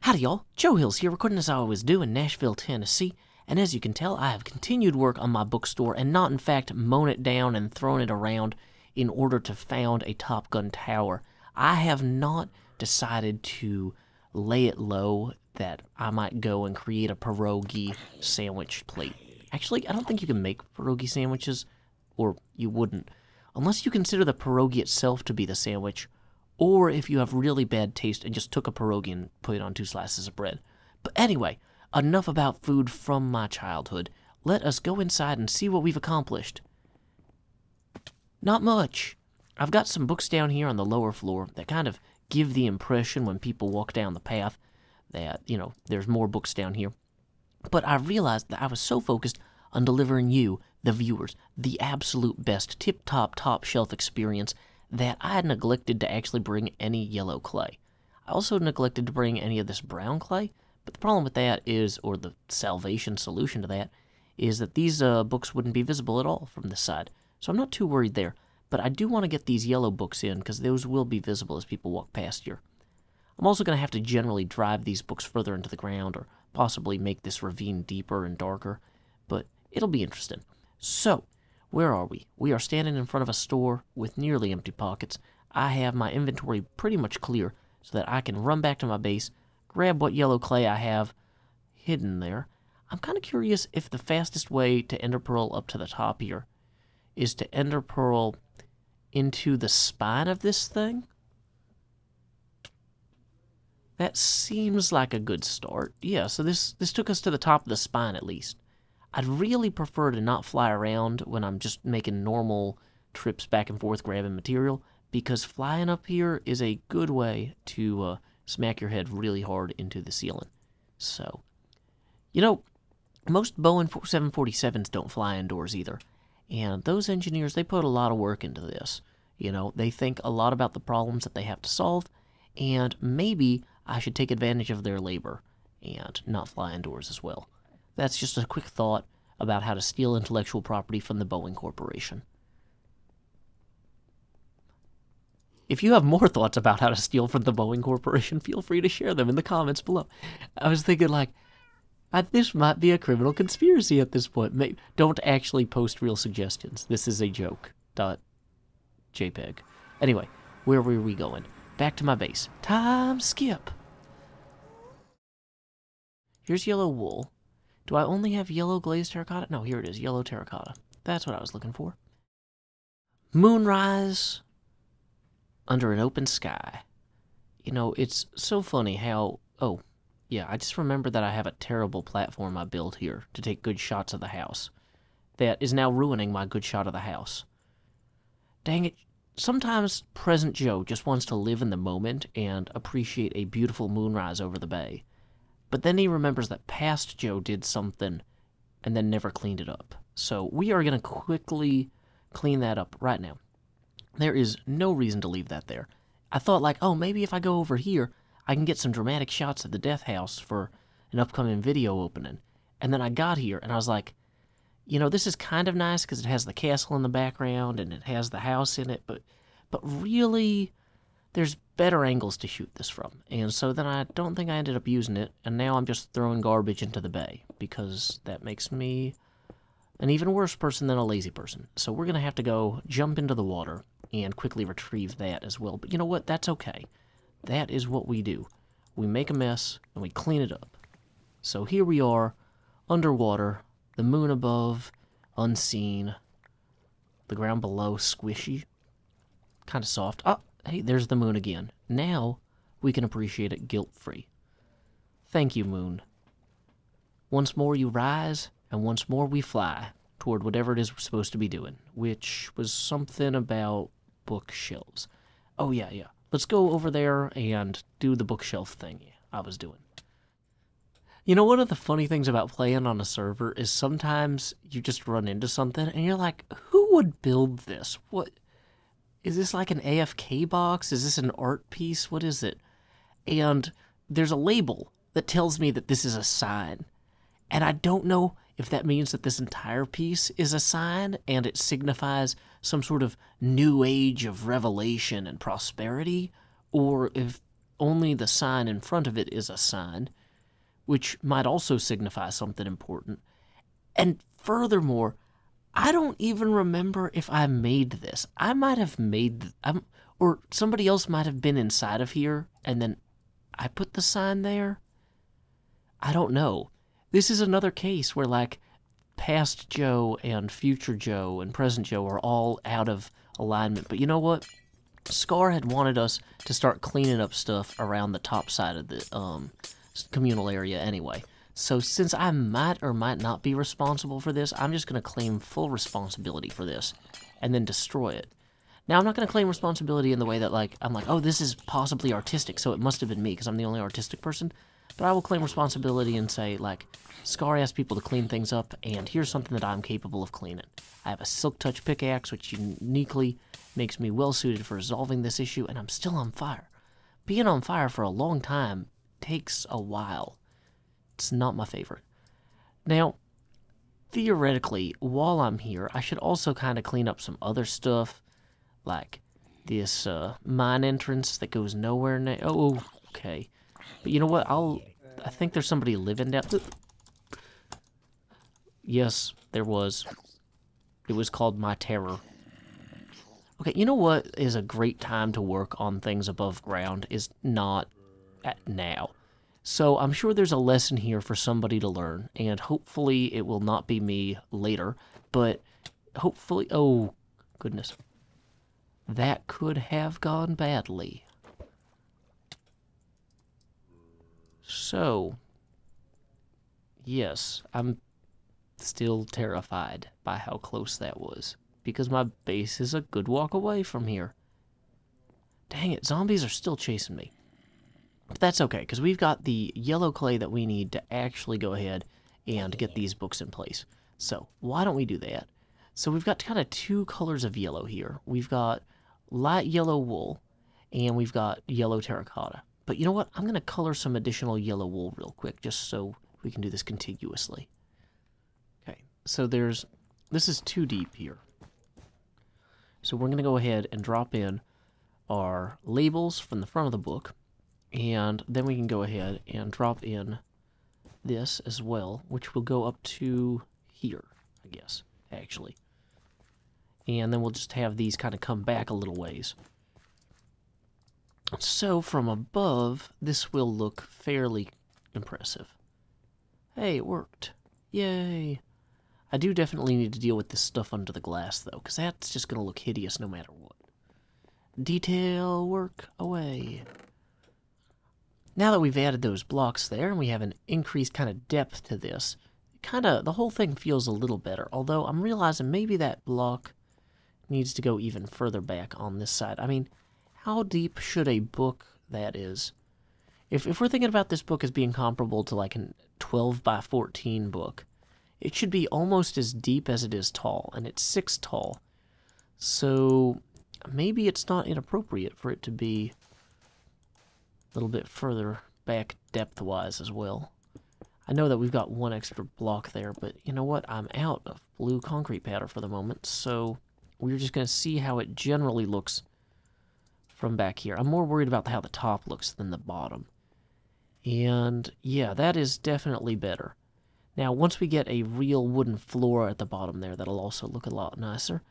Howdy y'all, Joe Hills here, recording as I always do in Nashville, Tennessee, and as you can tell, I have continued work on my bookstore and not in fact mown it down and thrown it around in order to found a Top Gun tower. I have not decided to lay it low that I might go and create a pierogi sandwich plate. Actually, I don't think you can make pierogi sandwiches, or you wouldn't, unless you consider the pierogi itself to be the sandwich, or if you have really bad taste and just took a pierogi and put it on 2 slices of bread. But anyway, enough about food from my childhood. Let us go inside and see what we've accomplished. Not much. I've got some books down here on the lower floor that kind of give the impression when people walk down the path that, there's more books down here. But I realized that I was so focused on delivering you, the viewers, the absolute best tip-top, top-shelf experience that I had neglected to actually bring any yellow clay. I also neglected to bring any of this brown clay, but the problem with that is, or the salvation solution to that, is that these books wouldn't be visible at all from this side. So I'm not too worried there, but I do want to get these yellow books in, because those will be visible as people walk past here. I'm also going to have to generally drive these books further into the ground, or possibly make this ravine deeper and darker, but it'll be interesting. So, where are we? We are standing in front of a store with nearly empty pockets. I have my inventory pretty much clear so that I can run back to my base, grab what yellow clay I have hidden there. I'm kind of curious if the fastest way to ender pearl up to the top here is to ender pearl into the spine of this thing. That seems like a good start. Yeah, so this took us to the top of the spine at least. I'd really prefer to not fly around when I'm just making normal trips back and forth grabbing material, because flying up here is a good way to smack your head really hard into the ceiling. So, most Boeing 747s don't fly indoors either, and those engineers, they put a lot of work into this. They think a lot about the problems that they have to solve, and maybe I should take advantage of their labor and not fly indoors as well. That's just a quick thought about how to steal intellectual property from the Boeing Corporation. If you have more thoughts about how to steal from the Boeing Corporation, feel free to share them in the comments below. I was thinking, this might be a criminal conspiracy at this point. Don't actually post real suggestions. This is a joke. .jpg. Anyway, where were we going? Back to my base. Time skip. Here's yellow wool. Do I only have yellow glazed terracotta? No, here it is, yellow terracotta. That's what I was looking for. Moonrise under an open sky. It's so funny how... Oh, yeah, I just remembered that I have a terrible platform I built here to take good shots of the house. That is now ruining my good shot of the house. Dang it. Sometimes present Joe just wants to live in the moment and appreciate a beautiful moonrise over the bay. But then he remembers that past Joe did something and then never cleaned it up. So we are going to quickly clean that up right now. There is no reason to leave that there. I thought maybe if I go over here, I can get some dramatic shots of the death house for an upcoming video opening. And then I got here and I was like, this is kind of nice because it has the castle in the background and it has the house in it, but really, there's better angles to shoot this from. And so then I don't think I ended up using it, and now I'm just throwing garbage into the bay, because that makes me an even worse person than a lazy person. So we're going to have to go jump into the water and quickly retrieve that as well. But you know what? That's okay. That is what we do. We make a mess, and we clean it up. So here we are, underwater, the moon above, unseen, the ground below, squishy, kind of soft. Oh, hey, there's the moon again. Now we can appreciate it guilt-free. Thank you, moon. Once more you rise, and once more we fly toward whatever it is we're supposed to be doing, which was something about bookshelves. Oh, yeah. Let's go over there and do the bookshelf thing I was doing. One of the funny things about playing on a server is sometimes you just run into something, and you're like, who would build this? What? Is this like an AFK box? Is this an art piece? What is it? And there's a label that tells me that this is a sign. And I don't know if that means that this entire piece is a sign and it signifies some sort of new age of revelation and prosperity, or if only the sign in front of it is a sign, which might also signify something important. And furthermore, I don't even remember if I made this. I might have made, or somebody else might have been inside of here, and then I put the sign there. I don't know. This is another case where, like, past Joe and future Joe and present Joe are all out of alignment. But you know what? Scar had wanted us to start cleaning up stuff around the top side of the communal area anyway. So since I might or might not be responsible for this, I'm just going to claim full responsibility for this and then destroy it. Now, I'm not going to claim responsibility in the way that, like, I'm like, oh, this is possibly artistic, so it must have been me because I'm the only artistic person. But I will claim responsibility and say, like, Scar asked people to clean things up, and here's something that I'm capable of cleaning. I have a Silk Touch pickaxe, which uniquely makes me well-suited for resolving this issue, and I'm still on fire. Being on fire for a long time takes a while. It's not my favorite. Now, theoretically, while I'm here, I should also kind of clean up some other stuff, like this mine entrance that goes nowhere now. Oh, okay. But you know what? I think there's somebody living down. Yes, there was. It was called My Terror. Okay, you know what is a great time to work on things above ground is not at now. So I'm sure there's a lesson here for somebody to learn, and hopefully it will not be me later, but hopefully... Oh, goodness. That could have gone badly. So, yes, I'm still terrified by how close that was, because my base is a good walk away from here. Dang it, zombies are still chasing me. But that's okay, because we've got the yellow clay that we need to actually go ahead and get these books in place. So, why don't we do that? So we've got kind of two colors of yellow here. We've got light yellow wool, and we've got yellow terracotta. But you know what? I'm going to color some additional yellow wool real quick, just so we can do this contiguously. Okay, so this is too deep here. So we're going to go ahead and drop in our labels from the front of the book, and then we can go ahead and drop in this as well, which will go up to here, I guess, actually. And then we'll just have these kind of come back a little ways. So from above, this will look fairly impressive. Hey, it worked. Yay. I do definitely need to deal with this stuff under the glass, though, because that's just going to look hideous no matter what. Detail work away. Now that we've added those blocks there, and we have an increased kind of depth to this, the whole thing feels a little better, although I'm realizing maybe that block needs to go even further back on this side. I mean, how deep should a book that is? If we're thinking about this book as being comparable to like a 12 by 14 book, it should be almost as deep as it is tall, and it's 6 tall. So maybe it's not inappropriate for it to be a little bit further back depth-wise as well. I know that we've got one extra block there, but you know what? I'm out of blue concrete powder for the moment, so we're just going to see how it generally looks from back here. I'm more worried about how the top looks than the bottom. And yeah, that is definitely better. Now, once we get a real wooden floor at the bottom there, that'll also look a lot nicer.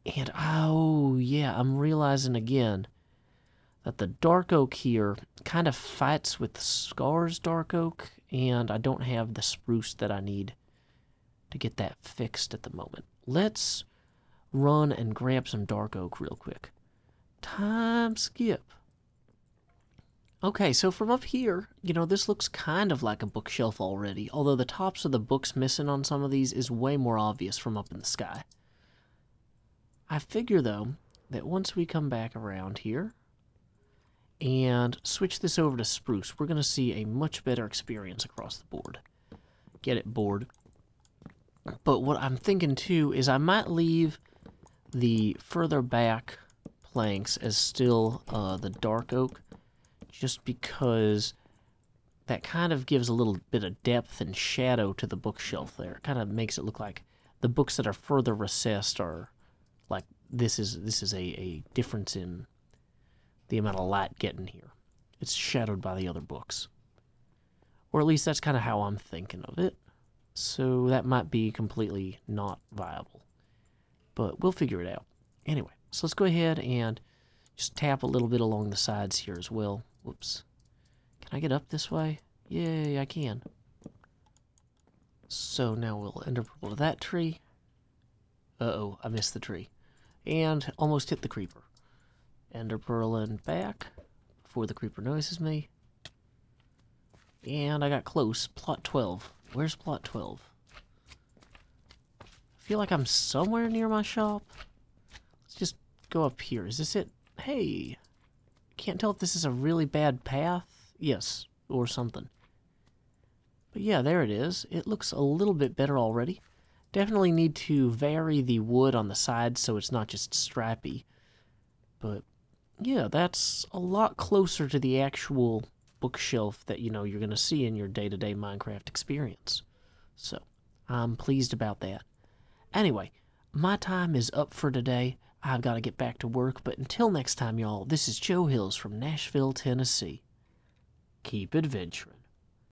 And oh yeah, I'm realizing again that the dark oak here kind of fights with Scar's dark oak, and I don't have the spruce that I need to get that fixed at the moment. Let's run and grab some dark oak real quick. Time skip. Okay, so from up here, you know, this looks kind of like a bookshelf already, although the tops of the books missing on some of these is way more obvious from up in the sky. I figure, though, that once we come back around here and switch this over to spruce, we're going to see a much better experience across the board. Get it, board? But what I'm thinking, too, is I might leave the further back planks as still the dark oak, just because that kind of gives a little bit of depth and shadow to the bookshelf there. It kind of makes it look like the books that are further recessed are like this is a difference in the amount of light getting here. It's shadowed by the other books. Or at least that's kind of how I'm thinking of it. So that might be completely not viable. But we'll figure it out. Anyway, so let's go ahead and just tap a little bit along the sides here as well. Whoops. Can I get up this way? Yay, I can. So now we'll ender pearl to that tree. Uh-oh, I missed the tree. And almost hit the creeper. Ender pearl and back before the creeper notices me. And I got close. Plot 12. Where's plot 12? I feel like I'm somewhere near my shop. Let's just go up here. Is this it? Hey! Can't tell if this is a really bad path. Yes, or something. But yeah, there it is. It looks a little bit better already. Definitely need to vary the wood on the sides so it's not just strappy. But yeah, that's a lot closer to the actual bookshelf that, you know, you're going to see in your day-to-day Minecraft experience. So, I'm pleased about that. Anyway, my time is up for today. I've got to get back to work, but until next time, y'all, this is Joe Hills from Nashville, Tennessee. Keep adventuring.